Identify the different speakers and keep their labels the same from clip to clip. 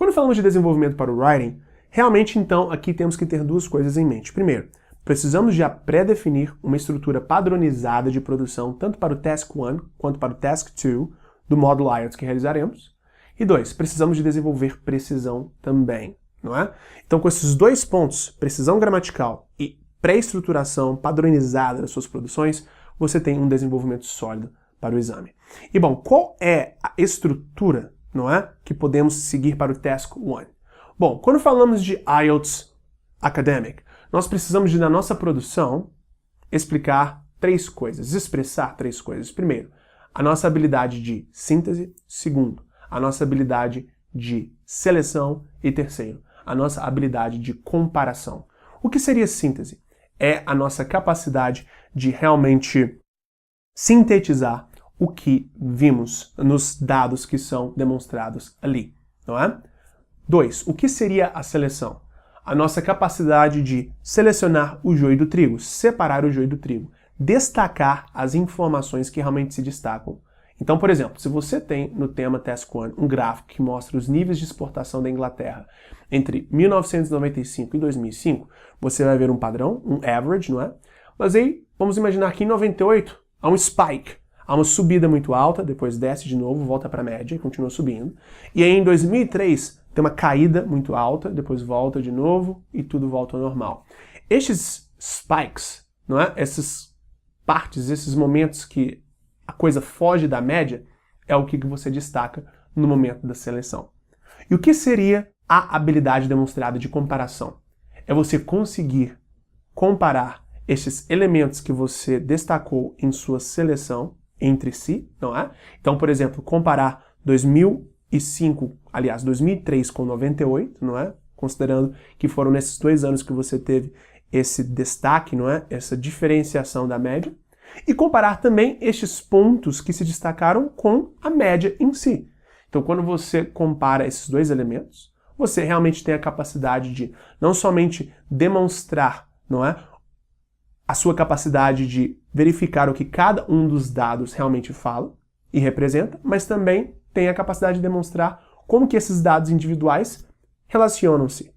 Speaker 1: Quando falamos de desenvolvimento para o writing, realmente então aqui temos que ter duas coisas em mente. Primeiro, precisamos já pré-definir uma estrutura padronizada de produção tanto para o Task 1 quanto para o Task 2 do módulo IELTS que realizaremos. E dois, precisamos de desenvolver precisão também, não é? Então com esses dois pontos, precisão gramatical e pré-estruturação padronizada das suas produções, você tem um desenvolvimento sólido para o exame. E bom, qual é a estrutura, não é, que podemos seguir para o Task 1? Bom, quando falamos de IELTS Academic, nós precisamos de, na nossa produção, explicar três coisas, expressar três coisas. Primeiro, a nossa habilidade de síntese. Segundo, a nossa habilidade de seleção. E terceiro, a nossa habilidade de comparação. O que seria síntese? É a nossa capacidade de realmente sintetizar o que vimos nos dados que são demonstrados ali, não é? 2. O que seria a seleção? A nossa capacidade de selecionar o joio do trigo, separar o joio do trigo, destacar as informações que realmente se destacam. Então, por exemplo, se você tem no tema Task 1 um gráfico que mostra os níveis de exportação da Inglaterra entre 1995 e 2005, você vai ver um padrão, um average, não é? Mas aí, vamos imaginar que em 98 há um spike, há uma subida muito alta, depois desce de novo, volta para a média e continua subindo. E aí em 2003 tem uma caída muito alta, depois volta de novo e tudo volta ao normal. Estes spikes, não é? Essas partes, esses momentos que a coisa foge da média, é o que você destaca no momento da seleção. E o que seria a habilidade demonstrada de comparação? É você conseguir comparar esses elementos que você destacou em sua seleção entre si, não é? Então, por exemplo, comparar 2003 com 98, não é? Considerando que foram nesses 2 anos que você teve esse destaque, não é? Essa diferenciação da média. E comparar também estes pontos que se destacaram com a média em si. Então, quando você compara esses dois elementos, você realmente tem a capacidade de não somente demonstrar, não é, a sua capacidade de verificar o que cada um dos dados realmente fala e representa, mas também tem a capacidade de demonstrar como que esses dados individuais relacionam-se.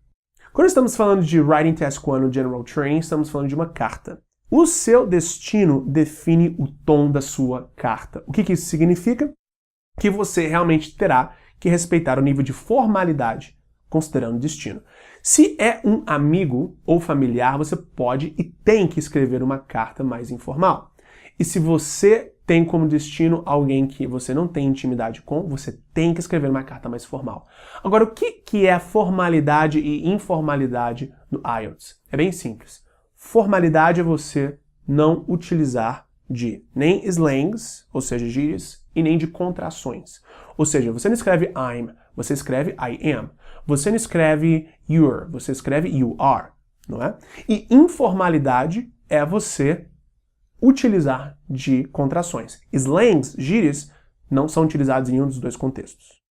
Speaker 1: Quando estamos falando de Writing Task 1 no General Training, estamos falando de uma carta. O seu destino define o tom da sua carta. O que isso significa? Que você realmente terá que respeitar o nível de formalidade, considerando o destino. Se é um amigo ou familiar, você pode e tem que escrever uma carta mais informal. E se você tem como destino alguém que você não tem intimidade com, você tem que escrever uma carta mais formal. Agora, o que é formalidade e informalidade no IELTS? É bem simples. Formalidade é você não utilizar de nem slangs, ou seja, gírias, e nem de contrações. Ou seja, você não escreve I'm, você escreve I am. Você não escreve you're, você escreve you are, não é? E informalidade é você utilizar de contrações. Slangs, gírias, não são utilizados em nenhum dos dois contextos.